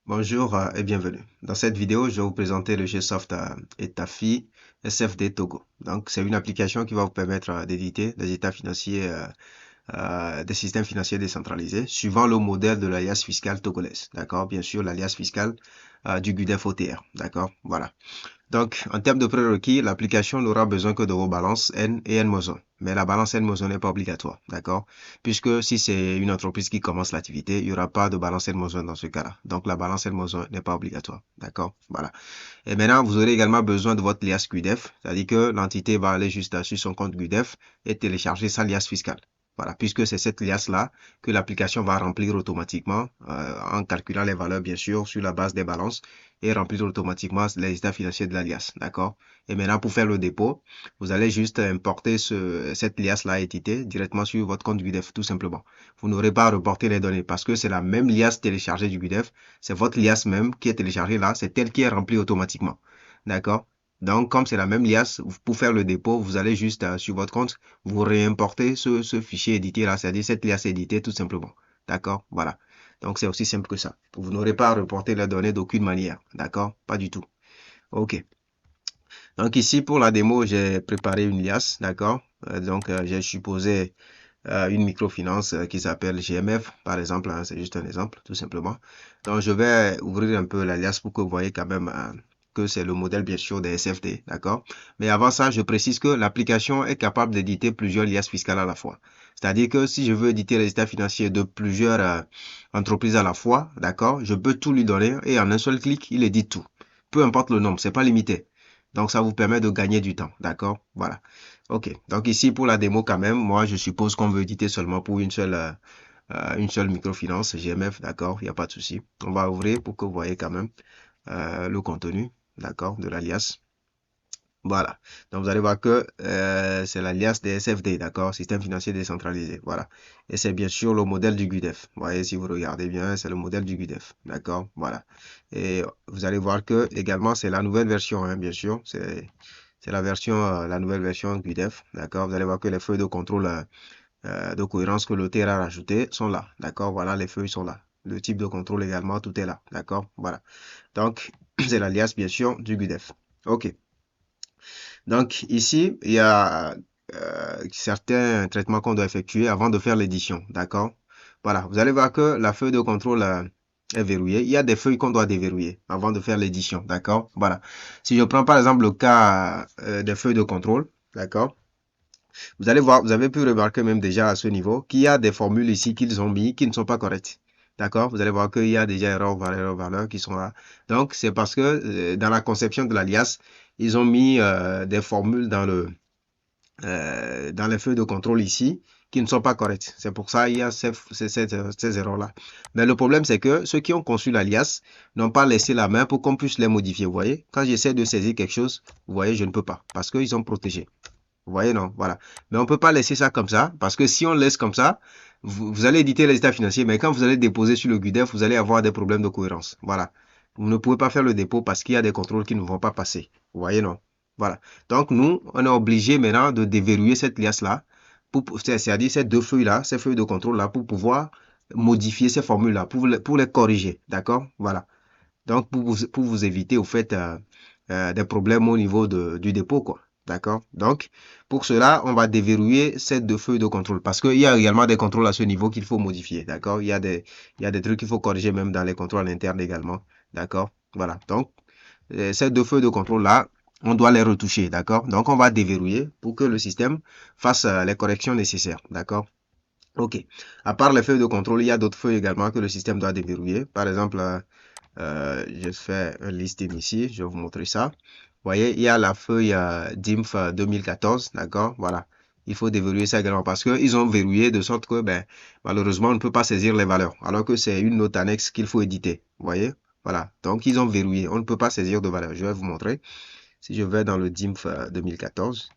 Bonjour et bienvenue. Dans cette vidéo, je vais vous présenter le GSoft Etafi SFD Togo. Donc, c'est une application qui va vous permettre d'éditer des états financiers des systèmes financiers décentralisés suivant le modèle de l'alias fiscale togolaise. D'accord? Bien sûr, l'alias fiscale du GUDEF OTR. D'accord? Voilà. Donc, en termes de prérequis, l'application n'aura besoin que de vos balances N et N-1. Mais la balance N-1 n'est pas obligatoire, d'accord? Puisque si c'est une entreprise qui commence l'activité, il n'y aura pas de balance N-1 dans ce cas-là. Donc, la balance N-1 n'est pas obligatoire, d'accord? Voilà. Et maintenant, vous aurez également besoin de votre liasse GUDEF, c'est-à-dire que l'entité va aller juste sur son compte GUDEF et télécharger sa liasse fiscale. Voilà, puisque c'est cette liasse-là que l'application va remplir automatiquement en calculant les valeurs, bien sûr, sur la base des balances et remplir automatiquement les états financiers de la liasse. D'accord? Et maintenant, pour faire le dépôt, vous allez juste importer cette liasse-là éditée directement sur votre compte GUDEF, tout simplement. Vous n'aurez pas à reporter les données parce que c'est la même liasse téléchargée du GUDEF. C'est votre liasse même qui est téléchargée là. C'est elle qui est remplie automatiquement. D'accord? Donc, comme c'est la même liasse, pour faire le dépôt, vous allez juste sur votre compte, vous réimportez ce fichier édité là, c'est-à-dire cette liasse éditée tout simplement. D'accord? Voilà. Donc, c'est aussi simple que ça. Vous n'aurez pas à reporter les données d'aucune manière. D'accord? Pas du tout. OK. Donc, ici, pour la démo, j'ai préparé une liasse. D'accord? J'ai supposé une microfinance qui s'appelle GMF, par exemple. Hein, c'est juste un exemple, tout simplement. Donc, je vais ouvrir un peu la liasse pour que vous voyez quand même que c'est le modèle, bien sûr, des SFD. D'accord? Mais avant ça, je précise que l'application est capable d'éditer plusieurs liasses fiscales à la fois. C'est-à-dire que si je veux éditer les états financiers de plusieurs entreprises à la fois, d'accord, je peux tout lui donner et en un seul clic, il édite tout. Peu importe le nombre, c'est pas limité. Donc, ça vous permet de gagner du temps. D'accord? Voilà. OK. Donc, ici, pour la démo, quand même, moi, je suppose qu'on veut éditer seulement pour une seule microfinance, GMF. D'accord? Il n'y a pas de souci. On va ouvrir pour que vous voyez quand même le contenu. D'accord? De l'alias. Voilà. Donc, vous allez voir que c'est l'alias des SFD, d'accord? Système financier décentralisé. Voilà. Et c'est bien sûr le modèle du GUDEF. Vous voyez, si vous regardez bien, c'est le modèle du GUDEF. D'accord? Voilà. Et vous allez voir que également, c'est la nouvelle version, hein, bien sûr. C'est la version, la nouvelle version GUDEF. D'accord? Vous allez voir que les feuilles de contrôle de cohérence que l'auteur a rajouté sont là. D'accord? Voilà, les feuilles sont là. Le type de contrôle également, tout est là. D'accord? Voilà. Donc, c'est l'alias, bien sûr, du GUDEF. OK. Donc ici, il y a certains traitements qu'on doit effectuer avant de faire l'édition. D'accord? Voilà, vous allez voir que la feuille de contrôle est verrouillée. Il y a des feuilles qu'on doit déverrouiller avant de faire l'édition. D'accord? Voilà. Si je prends par exemple le cas des feuilles de contrôle, d'accord? Vous allez voir, vous avez pu remarquer même déjà à ce niveau qu'il y a des formules ici qu'ils ont mis qui ne sont pas correctes. D'accord? Vous allez voir qu'il y a déjà erreur, valeur qui sont là. Donc, c'est parce que dans la conception de l'alias, ils ont mis des formules dans les feuilles de contrôle ici qui ne sont pas correctes. C'est pour ça qu'il y a ces erreurs-là. Mais le problème, c'est que ceux qui ont conçu l'alias n'ont pas laissé la main pour qu'on puisse les modifier. Vous voyez? Quand j'essaie de saisir quelque chose, vous voyez, je ne peux pas parce qu'ils sont protégés. Vous voyez, non? Voilà. Mais on ne peut pas laisser ça comme ça, parce que si on laisse comme ça, vous allez éditer les états financiers, mais quand vous allez déposer sur le GUDEF, vous allez avoir des problèmes de cohérence. Voilà. Vous ne pouvez pas faire le dépôt parce qu'il y a des contrôles qui ne vont pas passer. Vous voyez, non? Voilà. Donc, nous, on est obligé maintenant de déverrouiller cette liasse-là, c'est-à-dire ces deux feuilles-là, ces feuilles de contrôle-là, pour pouvoir modifier ces formules-là, pour les corriger. D'accord? Voilà. Donc, pour vous éviter, au fait, des problèmes au niveau du dépôt, quoi. D'accord? Donc, pour cela, on va déverrouiller ces deux feuilles de contrôle parce qu'il y a également des contrôles à ce niveau qu'il faut modifier. D'accord? Il y a des trucs qu'il faut corriger même dans les contrôles internes également. D'accord? Voilà. Donc, ces deux feuilles de contrôle-là, on doit les retoucher. D'accord? Donc, on va déverrouiller pour que le système fasse les corrections nécessaires. D'accord? OK. À part les feuilles de contrôle, il y a d'autres feuilles également que le système doit déverrouiller. Par exemple, je fais un listing ici, je vais vous montrer ça. Vous voyez, il y a la feuille DIMF 2014, d'accord? Voilà. Il faut déverrouiller ça également parce qu'ils ont verrouillé de sorte que, ben, malheureusement, on ne peut pas saisir les valeurs, alors que c'est une note annexe qu'il faut éditer. Vous voyez? Voilà. Donc, ils ont verrouillé. On ne peut pas saisir de valeurs. Je vais vous montrer. Si je vais dans le DIMF 2014,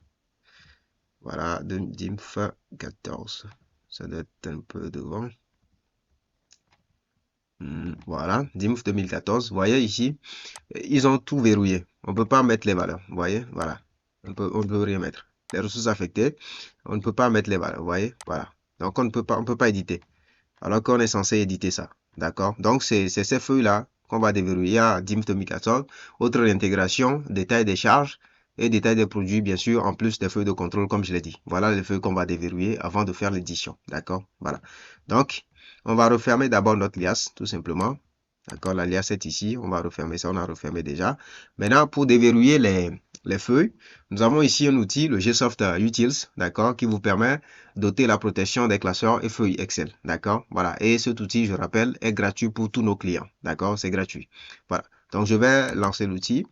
voilà, DIMF 14. Ça doit être un peu devant. Voilà, DIMF 2014. Vous voyez ici, ils ont tout verrouillé. On ne peut pas mettre les valeurs. Vous voyez, voilà. On ne peut rien mettre. Les ressources affectées, on ne peut pas mettre les valeurs. Vous voyez, voilà. Donc, on ne peut pas éditer. Alors qu'on est censé éditer ça. D'accord? Donc, c'est ces feuilles-là qu'on va déverrouiller à DIMF 2014. Autre réintégration, détail des charges et détail des produits, bien sûr, en plus des feuilles de contrôle, comme je l'ai dit. Voilà les feuilles qu'on va déverrouiller avant de faire l'édition. D'accord? Voilà. Donc, on va refermer d'abord notre liasse, tout simplement. D'accord? La liasse est ici. On va refermer ça. On a refermé déjà. Maintenant, pour déverrouiller les feuilles, nous avons ici un outil, le GSoft Utils, d'accord, qui vous permet d'ôter la protection des classeurs et feuilles Excel, d'accord, voilà, et cet outil, je rappelle, est gratuit pour tous nos clients, d'accord, c'est gratuit, voilà, donc je vais lancer l'outil,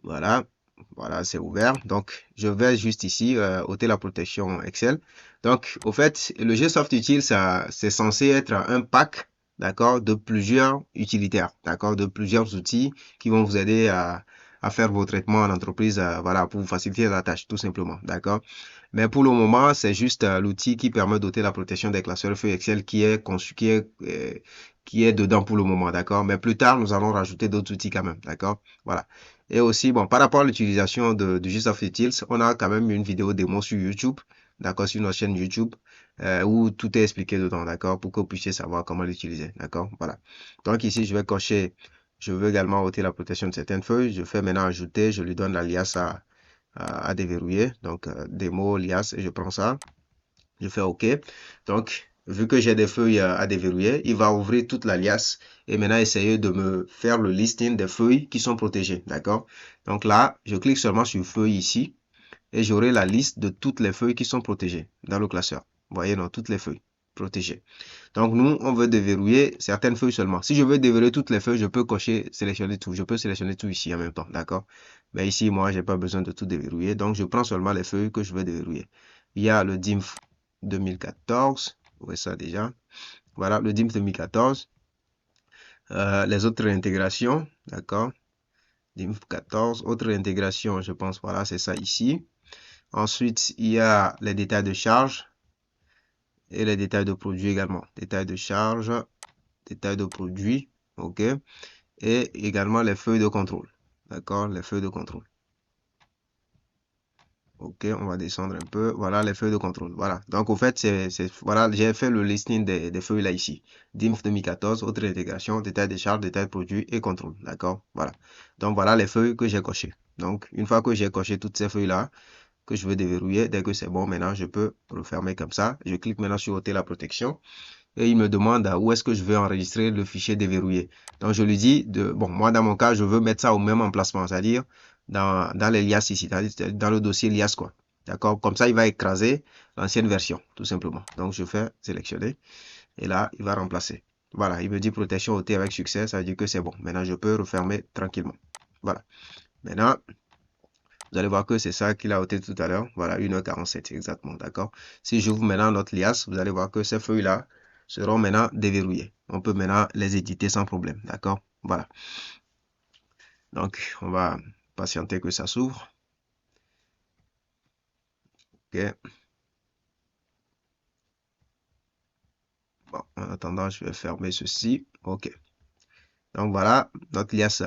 voilà, voilà, c'est ouvert, donc je vais juste ici ôter la protection Excel, donc au fait, le GSoft Utils, c'est censé être un pack, d'accord, de plusieurs utilitaires, d'accord, de plusieurs outils qui vont vous aider à faire vos traitements en entreprise, voilà, pour vous faciliter la tâche, tout simplement, d'accord. Mais pour le moment, c'est juste l'outil qui permet d'ôter la protection des classeurs feuilles Excel qui est conçu, qui est dedans pour le moment, d'accord. Mais plus tard, nous allons rajouter d'autres outils quand même, d'accord. Voilà. Et aussi, bon, par rapport à l'utilisation du GSoft Utils, on a quand même une vidéo démo sur YouTube, d'accord, sur notre chaîne YouTube, où tout est expliqué dedans, d'accord, pour que vous puissiez savoir comment l'utiliser, d'accord. Voilà. Donc ici, je vais cocher. Je veux également ôter la protection de certaines feuilles. Je fais maintenant ajouter, je lui donne l'alias à déverrouiller. Donc, démo, lias, et je prends ça. Je fais OK. Donc, vu que j'ai des feuilles à déverrouiller, il va ouvrir toute l'alias et maintenant essayer de me faire le listing des feuilles qui sont protégées. D'accord? Donc là, je clique seulement sur feuilles ici et j'aurai la liste de toutes les feuilles qui sont protégées dans le classeur. Vous voyez, non, toutes les feuilles protégées. Donc, nous, on veut déverrouiller certaines feuilles seulement. Si je veux déverrouiller toutes les feuilles, je peux cocher, sélectionner tout. Je peux sélectionner tout ici en même temps, d'accord? Mais ici, moi, j'ai pas besoin de tout déverrouiller. Donc, je prends seulement les feuilles que je veux déverrouiller. Il y a le DIMF 2014. Vous voyez ça déjà. Voilà, le DIMF 2014. Les autres réintégrations, d'accord? DIMF 14. Autre réintégration, je pense, voilà, c'est ça ici. Ensuite, il y a les détails de charge et les détails de produits également. Détails de charge, détails de produits, ok, et également les feuilles de contrôle, d'accord, les feuilles de contrôle. Ok, on va descendre un peu. Voilà les feuilles de contrôle. Voilà. Donc, au fait, voilà, j'ai fait le listing des feuilles là ici. DIMF 2014, autre intégration, détail des charges, détail de produits et contrôle. D'accord? Voilà. Donc, voilà les feuilles que j'ai cochées. Donc, une fois que j'ai coché toutes ces feuilles là, que je veux déverrouiller, dès que c'est bon, maintenant, je peux refermer comme ça. Je clique maintenant sur ôter la protection. Et il me demande où est-ce que je veux enregistrer le fichier déverrouillé. Donc, je lui dis, bon, moi, dans mon cas, je veux mettre ça au même emplacement, c'est-à-dire dans les liasses ici, dans le dossier liasse, quoi. D'accord? Comme ça, il va écraser l'ancienne version, tout simplement. Donc, je fais sélectionner et là, il va remplacer. Voilà, il me dit protection ôtée avec succès, ça veut dire que c'est bon. Maintenant, je peux refermer tranquillement. Voilà. Maintenant, vous allez voir que c'est ça qu'il a ôté tout à l'heure. Voilà, 1h47 exactement, d'accord? Si j'ouvre maintenant notre liasse, vous allez voir que ces feuilles-là seront maintenant déverrouillées. On peut maintenant les éditer sans problème, d'accord? Voilà. Donc, on va patienter que ça s'ouvre. Ok. Bon, en attendant, je vais fermer ceci. Ok. Donc, voilà, notre liasse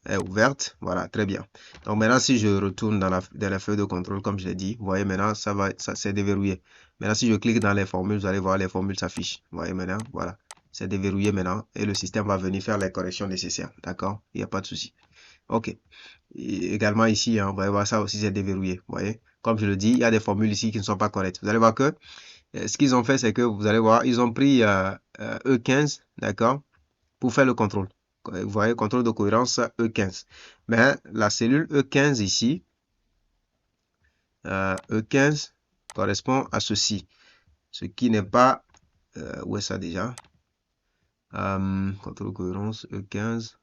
est ouverte. Voilà, très bien. Donc maintenant, si je retourne dans la feuille de contrôle, comme je l'ai dit, vous voyez maintenant, ça c'est déverrouillé. Maintenant, si je clique dans les formules, vous allez voir les formules s'affichent. Vous voyez maintenant, voilà, c'est déverrouillé maintenant et le système va venir faire les corrections nécessaires. D'accord? Il n'y a pas de souci. OK. Et également ici, hein, vous allez voir ça aussi, c'est déverrouillé. Vous voyez? Comme je le dis, il y a des formules ici qui ne sont pas correctes. Vous allez voir que ce qu'ils ont fait, c'est que vous allez voir, ils ont pris E15, d'accord, pour faire le contrôle. Vous voyez, contrôle de cohérence E15. Mais la cellule E15 ici, E15 correspond à ceci. Ce qui n'est pas... où est ça déjà? Contrôle de cohérence E15.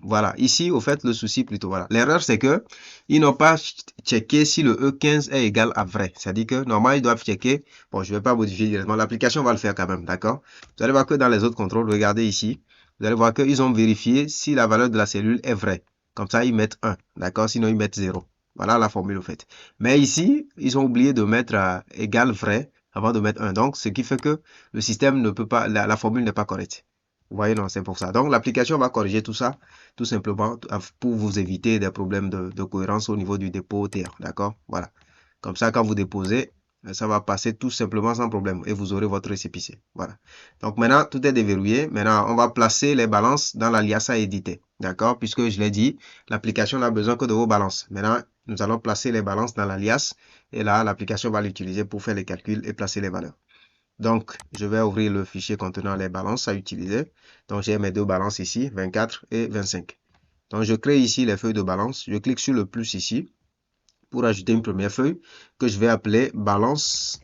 Voilà, ici, au fait, le souci plutôt, voilà. L'erreur, c'est que ils n'ont pas checké si le E15 est égal à vrai. C'est-à-dire que, normalement, ils doivent checker. Bon, je ne vais pas modifier directement. L'application va le faire quand même, d'accord? Vous allez voir que dans les autres contrôles, regardez ici. Vous allez voir qu'ils ont vérifié si la valeur de la cellule est vraie. Comme ça, ils mettent 1, d'accord? Sinon, ils mettent 0. Voilà la formule, au fait. Mais ici, ils ont oublié de mettre égal vrai avant de mettre 1. Donc, ce qui fait que le système ne peut pas, la formule n'est pas correcte. Vous voyez, non, c'est pour ça. Donc, l'application va corriger tout ça, tout simplement, pour vous éviter des problèmes de cohérence au niveau du dépôt OTR. D'accord? Voilà. Comme ça, quand vous déposez, Ça va passer tout simplement sans problème et vous aurez votre récépissé. Voilà. Donc maintenant, tout est déverrouillé. Maintenant, on va placer les balances dans l'alias à éditer. D'accord? Puisque je l'ai dit, l'application n'a besoin que de vos balances. Maintenant, nous allons placer les balances dans l'alias et là, l'application va l'utiliser pour faire les calculs et placer les valeurs. Donc, je vais ouvrir le fichier contenant les balances à utiliser. Donc, j'ai mes deux balances ici, 24 et 25. Donc, je crée ici les feuilles de balance. Je clique sur le plus ici pour ajouter une première feuille que je vais appeler balance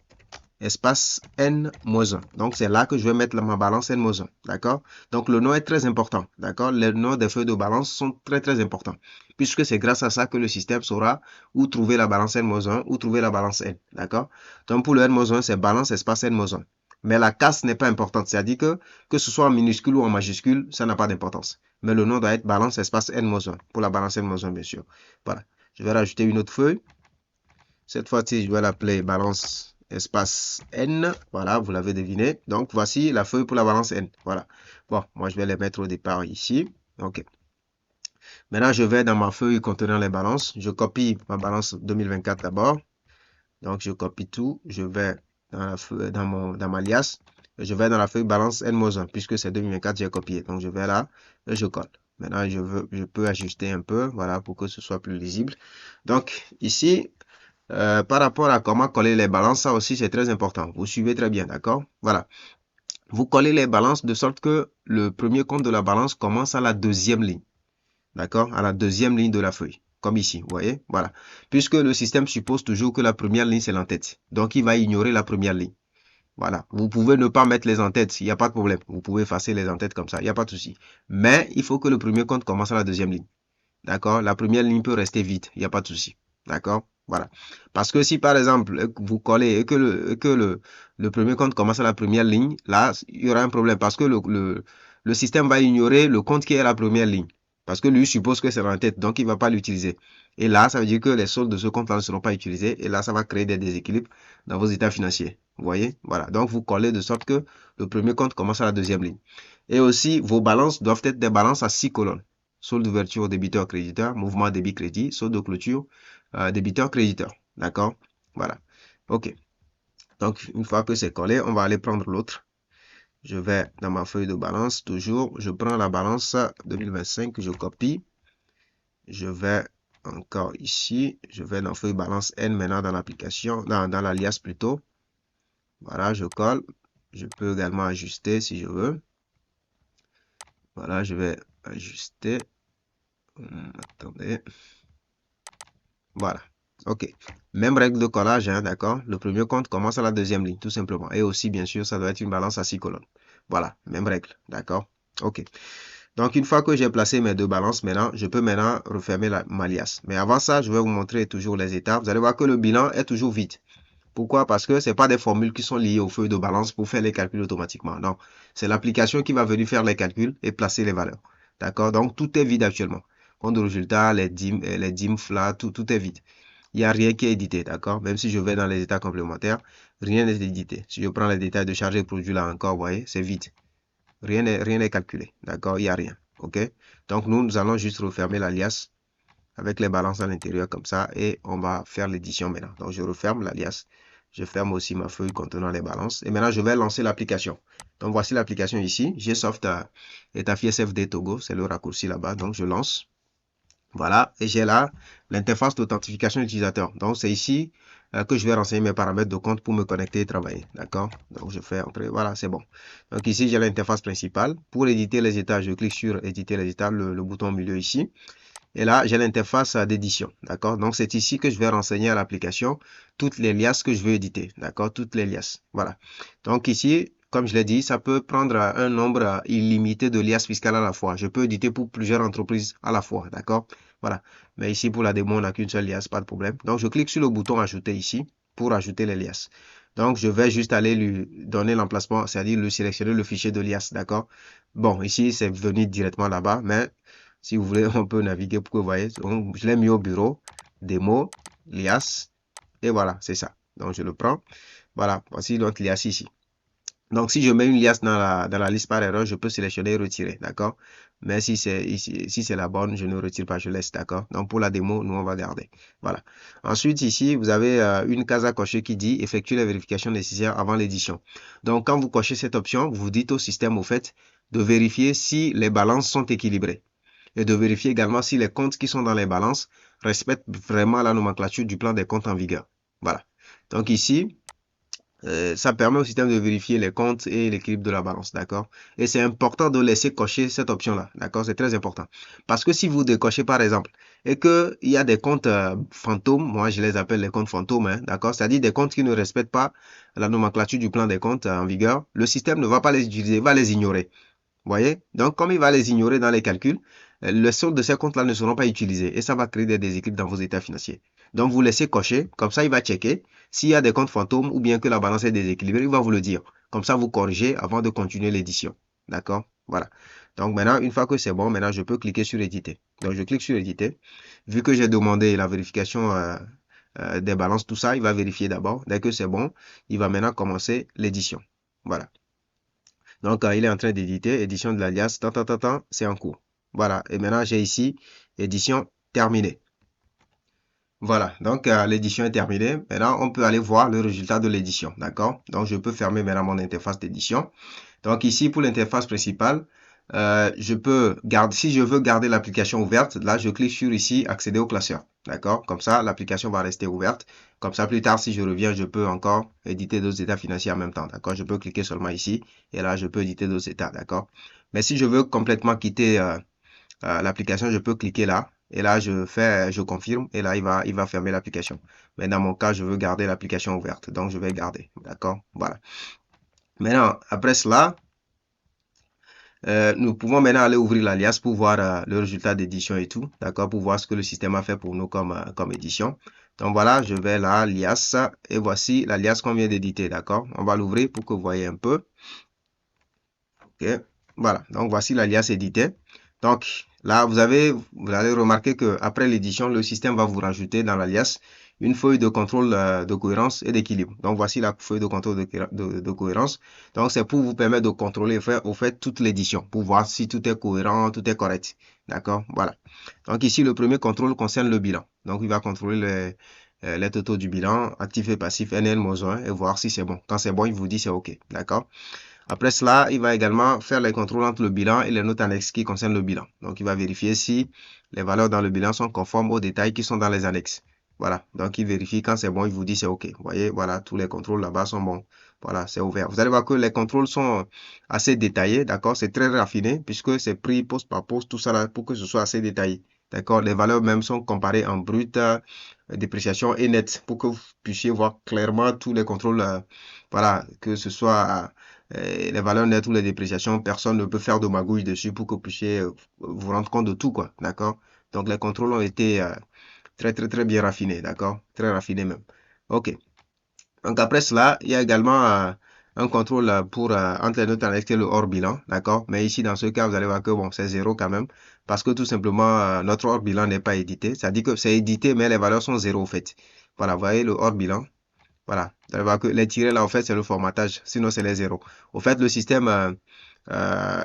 espace N-1. Donc, c'est là que je vais mettre ma balance N-1. D'accord? Donc, le nom est très important. D'accord? Les noms des feuilles de balance sont très, très importants. Puisque c'est grâce à ça que le système saura où trouver la balance N-1, où trouver la balance N. D'accord? Donc, pour le N-1, c'est balance espace N-1. Mais la casse n'est pas importante. C'est-à-dire que ce soit en minuscule ou en majuscule, ça n'a pas d'importance. Mais le nom doit être balance espace N-1. Pour la balance N-1, bien sûr. Voilà. Je vais rajouter une autre feuille. Cette fois-ci, je vais l'appeler balance espace N. Voilà, vous l'avez deviné. Donc, voici la feuille pour la balance N. Voilà. Bon, moi, je vais les mettre au départ ici. OK. Maintenant, je vais dans ma feuille contenant les balances. Je copie ma balance 2024 d'abord. Donc, je copie tout. Je vais dans la feuille, dans ma liasse. Je vais dans la feuille balance N-1 puisque c'est 2024, j'ai copié. Donc, je vais là et je colle. Maintenant, je peux ajuster un peu, voilà, pour que ce soit plus lisible. Donc, ici, par rapport à comment coller les balances, ça aussi c'est très important. Vous suivez très bien, d'accord? Voilà. Vous collez les balances de sorte que le premier compte de la balance commence à la deuxième ligne. D'accord? À la deuxième ligne de la feuille. Comme ici, vous voyez? Voilà. Puisque le système suppose toujours que la première ligne c'est l'entête. Donc il va ignorer la première ligne. Voilà. Vous pouvez ne pas mettre les entêtes, il n'y a pas de problème. Vous pouvez effacer les entêtes comme ça, il n'y a pas de souci. Mais il faut que le premier compte commence à la deuxième ligne. D'accord? La première ligne peut rester vide, il n'y a pas de souci. D'accord? Voilà. Parce que si par exemple, vous collez et que le premier compte commence à la première ligne, là, il y aura un problème parce que le système va ignorer le compte qui est à la première ligne. Parce que lui suppose que c'est dans la tête, donc il ne va pas l'utiliser. Et là, ça veut dire que les soldes de ce compte-là ne seront pas utilisés. Et là, ça va créer des déséquilibres dans vos états financiers. Vous voyez? Voilà. Donc, vous collez de sorte que le premier compte commence à la deuxième ligne. Et aussi, vos balances doivent être des balances à 6 colonnes. Solde d'ouverture débiteur-créditeur, mouvement débit-crédit, solde de clôture, débiteur-créditeur. D'accord? Voilà. OK. Donc, une fois que c'est collé, on va aller prendre l'autre. Je vais dans ma feuille de balance, toujours, je prends la balance 2025, je copie. Je vais encore ici, je vais dans feuille balance N maintenant dans l'application, dans l'alias plutôt. Voilà, je colle. Je peux également ajuster si je veux. Voilà, je vais ajuster. Attendez. Voilà. OK. Même règle de collage, hein, d'accord? Le premier compte commence à la deuxième ligne, tout simplement. Et aussi, bien sûr, ça doit être une balance à 6 colonnes. Voilà, même règle, d'accord? OK. Donc, une fois que j'ai placé mes deux balances, maintenant, je peux maintenant refermer ma liasse. Mais avant ça, je vais vous montrer toujours les étapes. Vous allez voir que le bilan est toujours vide. Pourquoi? Parce que ce n'est pas des formules qui sont liées aux feuilles de balance pour faire les calculs automatiquement. Non, c'est l'application qui va venir faire les calculs et placer les valeurs. D'accord? Donc, tout est vide actuellement. Compte de résultat, les DIM, FLA, tout est vide. Il n'y a rien qui est édité, d'accord? Même si je vais dans les états complémentaires, rien n'est édité. Si je prends les détails de charge et produit là encore, vous voyez, c'est vide. Rien n'est calculé, d'accord? Il n'y a rien, ok? Donc, nous allons juste refermer l'alias avec les balances à l'intérieur comme ça et on va faire l'édition maintenant. Donc, je referme l'alias. Je ferme aussi ma feuille contenant les balances. Et maintenant, je vais lancer l'application. Donc, voici l'application ici. GSoft Etafi SFD Togo. C'est le raccourci là-bas. Donc, je lance. Voilà. Et j'ai là l'interface d'authentification utilisateur. Donc, c'est ici que je vais renseigner mes paramètres de compte pour me connecter et travailler. D'accord? Donc, je fais entrer. Voilà, c'est bon. Donc, ici, j'ai l'interface principale. Pour éditer les états, je clique sur éditer les états, le bouton au milieu ici. Et là, j'ai l'interface d'édition, d'accord? Donc, c'est ici que je vais renseigner à l'application toutes les liasses que je veux éditer, d'accord? Toutes les liasses, voilà. Donc, ici, comme je l'ai dit, ça peut prendre un nombre illimité de liasses fiscales à la fois. Je peux éditer pour plusieurs entreprises à la fois, d'accord? Voilà. Mais ici, pour la démo, on n'a qu'une seule liasse, pas de problème. Donc, je clique sur le bouton ajouter ici pour ajouter les liasses. Donc, je vais juste aller lui donner l'emplacement, c'est-à-dire lui sélectionner le fichier de liasse, d'accord? Bon, ici, c'est venu directement là-bas, mais si vous voulez, on peut naviguer pour que vous voyez. Donc, je l'ai mis au bureau, démo, liasse, et voilà, c'est ça. Donc, je le prends. Voilà, voici notre liasse ici. Donc, si je mets une liasse dans la liste par erreur, je peux sélectionner et retirer, d'accord? Mais si c'est ici, si c'est la bonne, je ne retire pas, je laisse, d'accord? Donc, pour la démo, nous, on va garder. Voilà. Ensuite, ici, vous avez une case à cocher qui dit effectuer la vérification nécessaire avant l'édition. Donc, quand vous cochez cette option, vous dites au système, au fait, de vérifier si les balances sont équilibrées et de vérifier également si les comptes qui sont dans les balances respectent vraiment la nomenclature du plan des comptes en vigueur. Voilà. Donc, ici, ça permet au système de vérifier les comptes et l'équilibre de la balance, d'accord? Et c'est important de laisser cocher cette option-là, d'accord? C'est très important. Parce que si vous décochez, par exemple, et qu'il y a des comptes fantômes, moi je les appelle les comptes fantômes, hein, d'accord? C'est-à-dire des comptes qui ne respectent pas la nomenclature du plan des comptes en vigueur, le système ne va pas les utiliser, va les ignorer. Vous voyez? Donc, comme il va les ignorer dans les calculs, le solde de ces comptes-là ne seront pas utilisés et ça va créer des déséquilibres dans vos états financiers. Donc, vous laissez cocher, comme ça, il va checker. S'il y a des comptes fantômes ou bien que la balance est déséquilibrée, il va vous le dire. Comme ça, vous corrigez avant de continuer l'édition. D'accord? Voilà. Donc, maintenant, une fois que c'est bon, maintenant, je peux cliquer sur éditer. Donc, je clique sur éditer. Vu que j'ai demandé la vérification des balances, tout ça, il va vérifier d'abord. Dès que c'est bon, il va maintenant commencer l'édition. Voilà. Donc, il est en train d'éditer, édition de l'alias, c'est en cours. Voilà, et maintenant j'ai ici édition terminée. Voilà, donc l'édition est terminée. Maintenant, on peut aller voir le résultat de l'édition, d'accord? Donc, je peux fermer maintenant mon interface d'édition. Donc, ici, pour l'interface principale, je peux garder, si je veux garder l'application ouverte, là, je clique sur ici, accéder au classeur, d'accord? Comme ça, l'application va rester ouverte. Comme ça, plus tard, si je reviens, je peux encore éditer d'autres états financiers en même temps, d'accord? Je peux cliquer seulement ici, et là, je peux éditer d'autres états, d'accord? Mais si je veux complètement quitter l'application, je peux cliquer là. Et là, je confirme. Et là, il va fermer l'application. Mais dans mon cas, je veux garder l'application ouverte. Donc, je vais garder. D'accord? Voilà. Maintenant, après cela, nous pouvons maintenant aller ouvrir l'alias pour voir le résultat d'édition et tout. D'accord? Pour voir ce que le système a fait pour nous comme édition. Donc, voilà, je vais là, alias. Et voici l'alias qu'on vient d'éditer. D'accord? On va l'ouvrir pour que vous voyez un peu. OK. Voilà. Donc, voici l'alias édité. Donc, là, vous allez remarquer que après l'édition, le système va vous rajouter dans l'alias une feuille de contrôle de cohérence et d'équilibre. Donc, voici la feuille de contrôle de cohérence. Donc, c'est pour vous permettre de contrôler au fait toute l'édition, pour voir si tout est cohérent, tout est correct. D'accord? Voilà. Donc, ici, le premier contrôle concerne le bilan. Donc, il va contrôler les totaux du bilan, actif et passif, NN-1, et voir si c'est bon. Quand c'est bon, il vous dit c'est OK. D'accord? Après cela, il va également faire les contrôles entre le bilan et les notes annexes qui concernent le bilan. Donc, il va vérifier si les valeurs dans le bilan sont conformes aux détails qui sont dans les annexes. Voilà. Donc, il vérifie quand c'est bon, il vous dit c'est OK. Vous voyez, voilà, tous les contrôles là-bas sont bons. Voilà, c'est ouvert. Vous allez voir que les contrôles sont assez détaillés, d'accord? C'est très raffiné puisque c'est pris poste par poste, tout ça là, pour que ce soit assez détaillé. D'accord? Les valeurs même sont comparées en brut, dépréciation et net pour que vous puissiez voir clairement tous les contrôles, voilà, que ce soit les valeurs nettes ou les dépréciations, personne ne peut faire de magouille dessus pour que vous puissiez vous rendre compte de tout, quoi, d'accord? Donc, les contrôles ont été très bien raffinés, d'accord? Très raffinés même. OK. Donc, après cela, il y a également un contrôle pour entre les notes annexes et le hors bilan, d'accord? Mais ici, dans ce cas, vous allez voir que, bon, c'est 0 quand même, parce que tout simplement, notre hors bilan n'est pas édité. Ça dit que c'est édité, mais les valeurs sont 0 au fait. Voilà, vous voyez le hors bilan. Voilà, vous allez voir que les tirés là, en fait, c'est le formatage, sinon c'est les zéros. Au fait, le système, euh,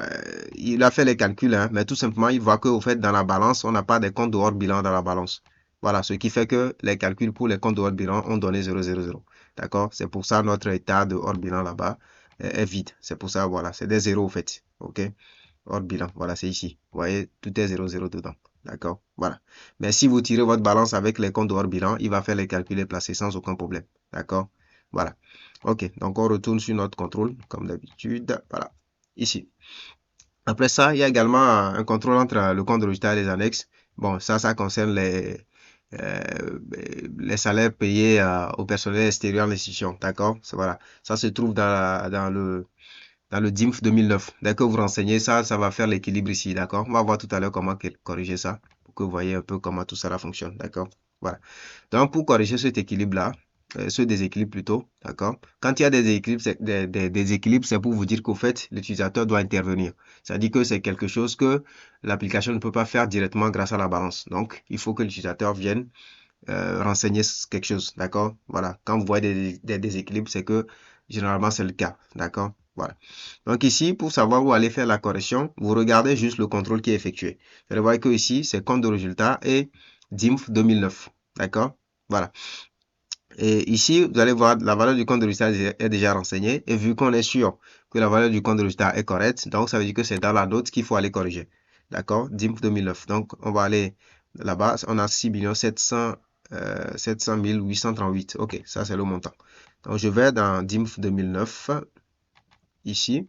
il a fait les calculs, hein, mais tout simplement, il voit que, au fait, dans la balance, on n'a pas des comptes de hors bilan dans la balance. Voilà, ce qui fait que les calculs pour les comptes de hors bilan ont donné 0,00. D'accord? C'est pour ça notre état de hors bilan là-bas est vide. C'est pour ça, voilà, c'est des zéros, au fait. OK? Hors bilan, voilà, c'est ici. Vous voyez, tout est 0,0 dedans. D'accord? Voilà. Mais si vous tirez votre balance avec les comptes de hors bilan, il va faire les calculs et placer sans aucun problème. D'accord? Voilà. OK. Donc, on retourne sur notre contrôle, comme d'habitude. Voilà. Ici. Après ça, il y a également un contrôle entre le compte de résultat et les annexes. Bon, ça concerne les salaires payés au personnel extérieur de l'institution. D'accord? Voilà. Ça se trouve dans le DIMF 2009. Dès que vous renseignez ça, ça va faire l'équilibre ici, d'accord? On va voir tout à l'heure comment corriger ça, pour que vous voyez un peu comment tout ça fonctionne, d'accord? Voilà. Donc, pour corriger cet équilibre-là, ce déséquilibre plutôt, d'accord? Quand il y a des déséquilibres, c'est pour vous dire qu'au fait, l'utilisateur doit intervenir. Ça dit que c'est quelque chose que l'application ne peut pas faire directement grâce à la balance. Donc, il faut que l'utilisateur vienne renseigner quelque chose, d'accord? Voilà. Quand vous voyez des déséquilibres, c'est que généralement c'est le cas, d'accord? Voilà. Donc ici, pour savoir où aller faire la correction, vous regardez juste le contrôle qui est effectué. Vous allez voir que ici, c'est compte de résultat et DIMF 2009. D'accord? Voilà. Et ici, vous allez voir la valeur du compte de résultat est déjà renseignée. Et vu qu'on est sûr que la valeur du compte de résultat est correcte, donc ça veut dire que c'est dans la note qu'il faut aller corriger. D'accord? DIMF 2009. Donc, on va aller là-bas. On a 6 700 838. OK, ça c'est le montant. Donc, je vais dans DIMF 2009. Ici,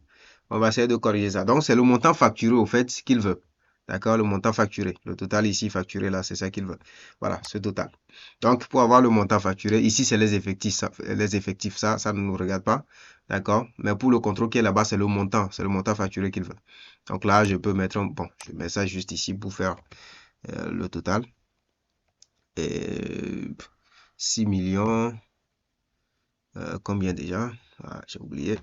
on va essayer de corriger ça. Donc, c'est le montant facturé au fait qu'il veut. D'accord? Le montant facturé. Le total ici facturé là, c'est ça qu'il veut. Voilà, ce total. Donc, pour avoir le montant facturé, ici, c'est les effectifs. Ça ne nous regarde pas. D'accord? Mais pour le contrôle qui est là-bas, c'est le montant. C'est le montant facturé qu'il veut. Donc là, je peux mettre bon, je mets ça juste ici pour faire le total. Et 6 millions. Combien déjà? Ah, j'ai oublié.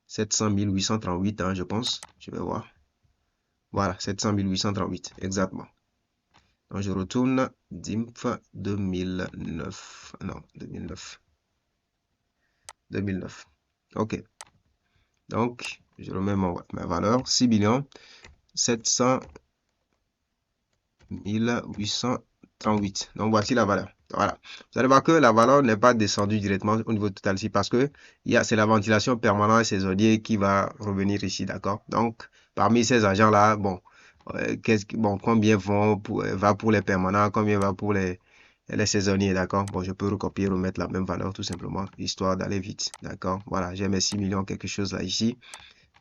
700 838, hein, je pense. Je vais voir. Voilà, 700 838, exactement. Donc, je retourne DIMF 2009. Non, 2009. 2009. OK. Donc, je remets ma valeur. 6 700 838. Donc, voici la valeur. Voilà. Vous allez voir que la valeur n'est pas descendue directement au niveau total ici parce que c'est la ventilation permanente et saisonnière qui va revenir ici, d'accord? Donc, parmi ces agents-là, bon, combien va pour les permanents, combien va pour les saisonniers, d'accord? Bon, je peux recopier, remettre la même valeur tout simplement, histoire d'aller vite, d'accord? Voilà, j'ai mes 6 millions quelque chose là ici.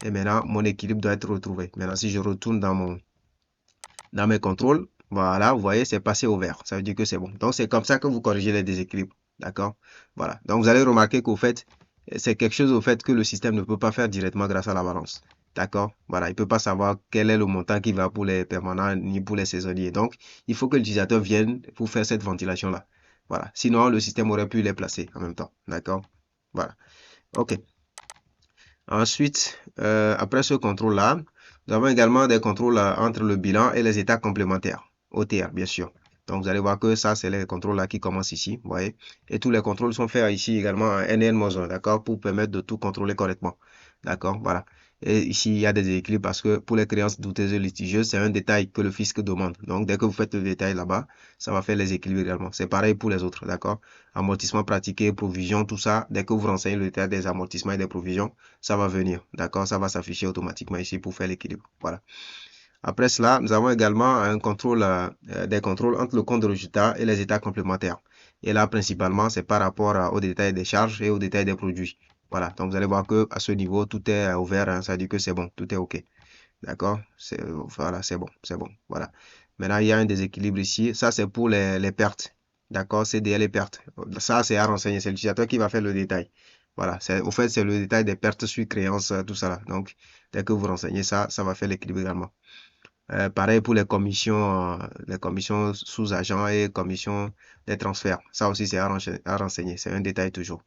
Et maintenant, mon équilibre doit être retrouvé. Maintenant, si je retourne dans mes contrôles, voilà, vous voyez, c'est passé au vert. Ça veut dire que c'est bon. Donc, c'est comme ça que vous corrigez les déséquilibres. D'accord? Voilà. Donc, vous allez remarquer qu'au fait, c'est quelque chose au fait que le système ne peut pas faire directement grâce à la balance. D'accord? Voilà. Il ne peut pas savoir quel est le montant qui va pour les permanents ni pour les saisonniers. Donc, il faut que l'utilisateur vienne pour faire cette ventilation-là. Voilà. Sinon, le système aurait pu les placer en même temps. D'accord? Voilà. OK. Ensuite, après ce contrôle-là, nous avons également des contrôles entre le bilan et les états complémentaires, OTR, bien sûr. Donc, vous allez voir que ça, c'est les contrôles-là qui commencent ici, vous voyez. Et tous les contrôles sont faits ici également en NN-1, d'accord, pour permettre de tout contrôler correctement. D'accord, voilà. Et ici, il y a des équilibres parce que pour les créances douteuses et litigieuses, c'est un détail que le fisc demande. Donc, dès que vous faites le détail là-bas, ça va faire les équilibres également. C'est pareil pour les autres, d'accord. Amortissement pratiqué, provision, tout ça, dès que vous renseignez le détail des amortissements et des provisions, ça va venir, d'accord. Ça va s'afficher automatiquement ici pour faire l'équilibre. Voilà. Après cela, nous avons également un contrôle, des contrôles entre le compte de résultat et les états complémentaires. Et là, principalement, c'est par rapport aux détails des charges et aux détails des produits. Voilà, donc vous allez voir que à ce niveau, tout est ouvert, hein, ça dit que c'est bon, tout est OK. D'accord? Voilà, c'est bon, c'est bon. Voilà. Maintenant, il y a un déséquilibre ici. Ça, c'est pour les pertes. D'accord? C'est les pertes. Ça, c'est à renseigner. C'est l'utilisateur qui va faire le détail. Voilà. Au fait, c'est le détail des pertes sur créance, tout ça là. Donc, dès que vous renseignez ça, ça va faire l'équilibre également. Pareil pour les commissions sous-agents et commissions des transferts. Ça aussi, c'est à renseigner. C'est un détail toujours.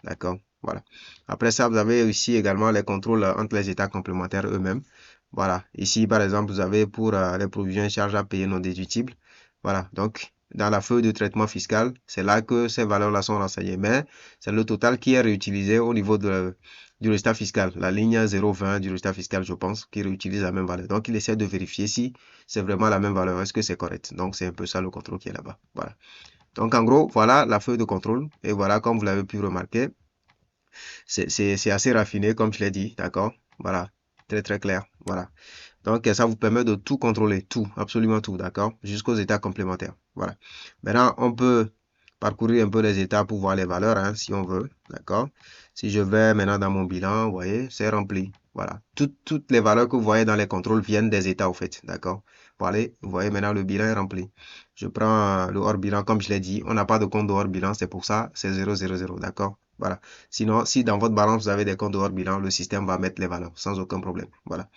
D'accord? Voilà. Après ça, vous avez aussi également les contrôles entre les états complémentaires eux-mêmes. Voilà. Ici, par exemple, vous avez pour les provisions et charges à payer non déductibles. Voilà. Donc, dans la feuille de traitement fiscal, c'est là que ces valeurs-là sont renseignées. Mais c'est le total qui est réutilisé au niveau du résultat fiscal. La ligne 0,20 du résultat fiscal, je pense, qui réutilise la même valeur. Donc, il essaie de vérifier si c'est vraiment la même valeur. Est-ce que c'est correct? Donc, c'est un peu ça le contrôle qui est là-bas. Voilà. Donc, en gros, voilà la feuille de contrôle. Et voilà, comme vous l'avez pu remarquer, c'est assez raffiné, comme je l'ai dit, d'accord? Voilà, très très clair, voilà. Donc, ça vous permet de tout contrôler, tout, absolument tout, d'accord? Jusqu'aux états complémentaires, voilà. Maintenant, on peut parcourir un peu les états pour voir les valeurs, hein, si on veut, d'accord? Si je vais maintenant dans mon bilan, vous voyez, c'est rempli, voilà. Toutes les valeurs que vous voyez dans les contrôles viennent des états, au fait, d'accord? Voilà, vous voyez, maintenant, le bilan est rempli. Je prends le hors bilan, comme je l'ai dit, on n'a pas de compte de hors bilan, c'est pour ça, c'est 0, 0, 0, d'accord? Voilà. Sinon, si dans votre balance, vous avez des comptes de hors bilan, le système va mettre les valeurs sans aucun problème. Voilà.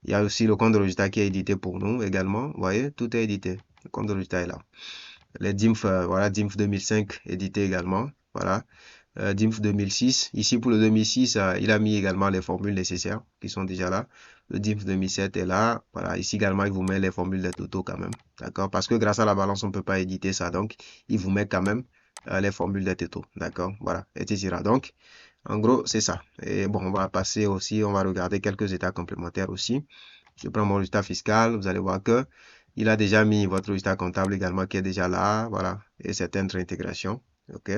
Il y a aussi le compte de résultat qui est édité pour nous également. Vous voyez, tout est édité. Le compte de résultat est là. Les DIMF, voilà, DIMF 2005 édité également. Voilà. DIMF 2006. Ici, pour le 2006, il a mis également les formules nécessaires qui sont déjà là. Le DIMF 2007 est là. Voilà. Ici également, il vous met les formules des totaux quand même. D'accord? Parce que grâce à la balance, on ne peut pas éditer ça. Donc, il vous met quand même les formules des totaux. D'accord? Voilà. Etc. Donc, En gros, c'est ça. Et bon, on va passer aussi, on va regarder quelques états complémentaires aussi. Je prends mon résultat fiscal, vous allez voir que il a déjà mis votre résultat comptable également qui est déjà là, voilà, et certaines réintégrations, ok.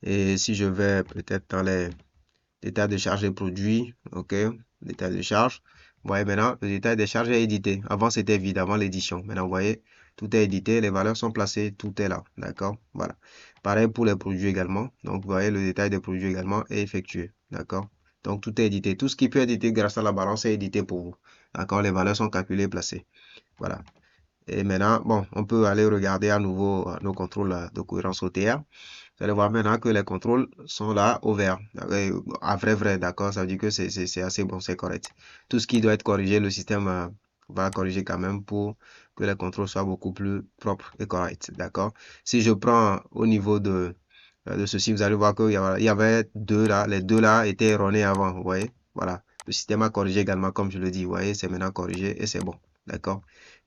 Et si je vais peut-être dans les détails de charges et produits, ok, détails de charges, vous voyez maintenant, le détail des charges est édité. Avant, c'était vide, avant l'édition. Maintenant, vous voyez, tout est édité, les valeurs sont placées, tout est là, d'accord, voilà. Pareil pour les produits également. Donc, vous voyez, le détail des produits également est effectué, d'accord. Donc, tout est édité. Tout ce qui peut être édité grâce à la balance est édité pour vous, d'accord. Les valeurs sont calculées, placées, voilà. Et maintenant, bon, on peut aller regarder à nouveau nos contrôles de cohérence OTR. Vous allez voir maintenant que les contrôles sont là au vert. À vrai, d'accord, ça veut dire que c'est assez bon, c'est correct. Tout ce qui doit être corrigé, le système va corriger quand même pour que les contrôles soient beaucoup plus propres et corrects, d'accord. Si je prends au niveau de ceci, vous allez voir qu'il y avait deux là, les deux là étaient erronés avant, vous voyez, voilà. Le système a corrigé également, comme je le dis, vous voyez, c'est maintenant corrigé et c'est bon, d'accord.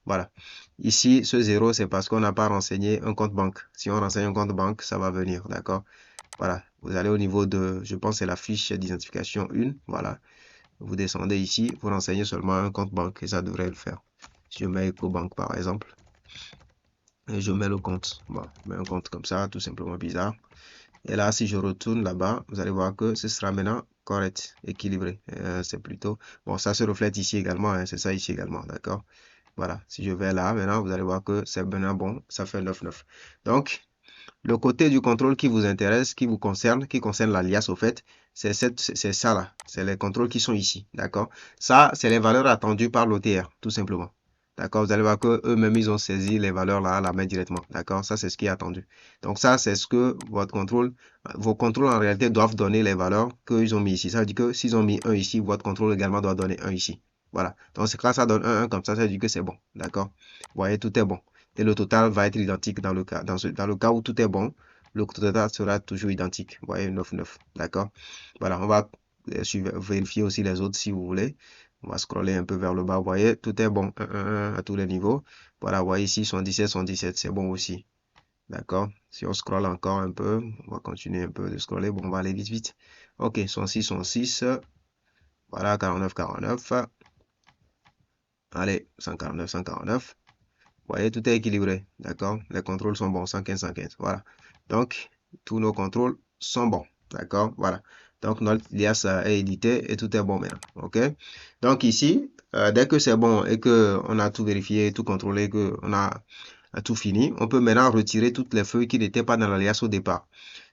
Voilà. Ici, ce 0, c'est parce qu'on n'a pas renseigné un compte banque. Si on renseigne un compte banque, ça va venir, d'accord? Voilà. Vous allez au niveau de, je pense, c'est la fiche d'identification 1. Voilà. Vous descendez ici, vous renseignez seulement un compte banque et ça devrait le faire. Si je mets EcoBank, par exemple, et je mets le compte. Bon, je mets un compte comme ça, tout simplement bizarre. Et là, si je retourne là-bas, vous allez voir que ce sera maintenant correct, équilibré. C'est plutôt... Bon, ça se reflète ici également, hein, c'est ça ici également, d'accord? Voilà, si je vais là, maintenant, vous allez voir que c'est maintenant bon, ça fait 9,9. Donc, le côté du contrôle qui vous intéresse, qui vous concerne, qui concerne l'alias au fait, c'est ça là. C'est les contrôles qui sont ici, d'accord? Ça, c'est les valeurs attendues par l'OTR, tout simplement. D'accord? Vous allez voir que eux-mêmes, ils ont saisi les valeurs là à la main directement. D'accord? Ça, c'est ce qui est attendu. Donc, ça, c'est ce que votre contrôle, vos contrôles en réalité doivent donner les valeurs qu'ils ont mis ici. Ça veut dire que s'ils ont mis 1 ici, votre contrôle également doit donner 1 ici. Voilà. Donc, c'est quand ça donne 1 comme ça veut dire que c'est bon. D'accord? Vous voyez, tout est bon. Et le total va être identique dans le cas. Dans le cas où tout est bon, le total sera toujours identique. Vous voyez, 9,9. D'accord? Voilà. On va vérifier aussi les autres si vous voulez. On va scroller un peu vers le bas. Vous voyez, tout est bon. 1 à tous les niveaux. Voilà, vous voyez ici, 117. C'est bon aussi. D'accord? Si on scrolle encore un peu, on va continuer un peu de scroller. Bon, on va aller vite. Ok, 106. Voilà, 49. Allez, 149. Vous voyez, tout est équilibré. D'accord? Les contrôles sont bons. 115. Voilà. Donc, tous nos contrôles sont bons. D'accord? Voilà. Donc, notre liasse est édité et tout est bon maintenant. OK? Donc, ici, dès que c'est bon et que on a tout vérifié, tout contrôlé, que on a tout fini, on peut maintenant retirer toutes les feuilles qui n'étaient pas dans l'alias au départ.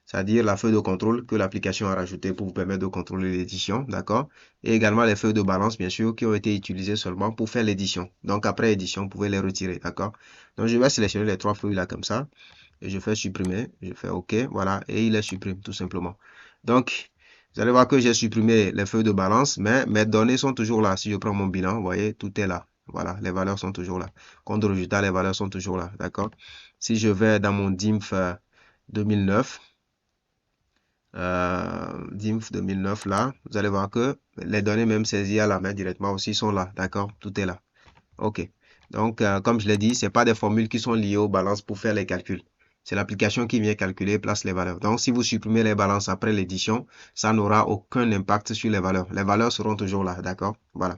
C'est-à-dire la feuille de contrôle que l'application a rajoutée pour vous permettre de contrôler l'édition, d'accord? Et également les feuilles de balance, bien sûr, qui ont été utilisées seulement pour faire l'édition. Donc après édition, vous pouvez les retirer, d'accord? Donc je vais sélectionner les 3 feuilles là comme ça, et je fais supprimer, je fais OK, voilà, et il les supprime tout simplement. Donc, vous allez voir que j'ai supprimé les feuilles de balance, mais mes données sont toujours là. Si je prends mon bilan, vous voyez, tout est là. Voilà, les valeurs sont toujours là. Compte de résultat, les valeurs sont toujours là, d'accord? Si je vais dans mon DIMF 2009, DIMF 2009 là, vous allez voir que les données même saisies à la main directement aussi sont là, d'accord? Tout est là. OK. Donc, comme je l'ai dit, c'est pas des formules qui sont liées aux balances pour faire les calculs. C'est l'application qui vient calculer et place les valeurs. Donc, si vous supprimez les balances après l'édition, ça n'aura aucun impact sur les valeurs. Les valeurs seront toujours là, d'accord? Voilà.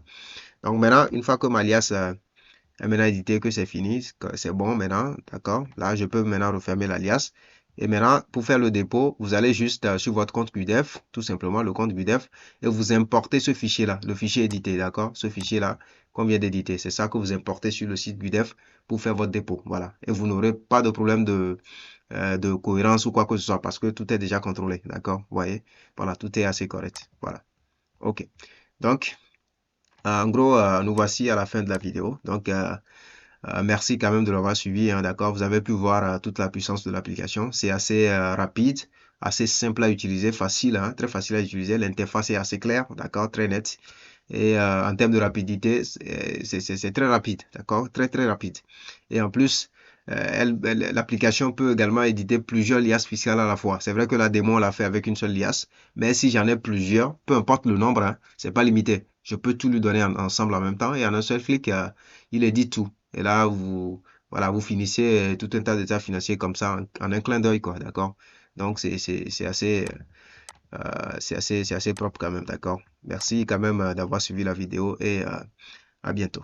Donc, maintenant, une fois que ma liasse est maintenant édité, que c'est fini, c'est bon maintenant, d'accord? Là, je peux maintenant refermer l'alias. Et maintenant, pour faire le dépôt, vous allez juste sur votre compte QDEF, tout simplement, le compte QDEF, et vous importez ce fichier-là, le fichier édité, d'accord? Ce fichier-là qu'on vient d'éditer. C'est ça que vous importez sur le site QDEF pour faire votre dépôt, voilà. Et vous n'aurez pas de problème de cohérence ou quoi que ce soit parce que tout est déjà contrôlé, d'accord? Vous voyez? Voilà, tout est assez correct. Voilà. OK. Donc, en gros, nous voici à la fin de la vidéo. Donc, merci quand même de l'avoir suivi, hein, d'accord? Vous avez pu voir toute la puissance de l'application. C'est assez rapide, assez simple à utiliser, facile, hein, très facile à utiliser. L'interface est assez claire, d'accord? Très nette. Et en termes de rapidité, c'est très rapide, d'accord? Très rapide. Et en plus, l'application peut également éditer plusieurs liasses fiscales à la fois. C'est vrai que la démo, on l'a fait avec une seule liasse, mais si j'en ai plusieurs, peu importe le nombre, hein, c'est pas limité. Je peux tout lui donner ensemble en même temps et en un seul clic, il édite tout. Et là, voilà, vous finissez tout un tas d'états financiers comme ça en un clin d'œil, quoi, d'accord? Donc, c'est assez, c'est assez propre quand même, d'accord? Merci quand même d'avoir suivi la vidéo et à bientôt.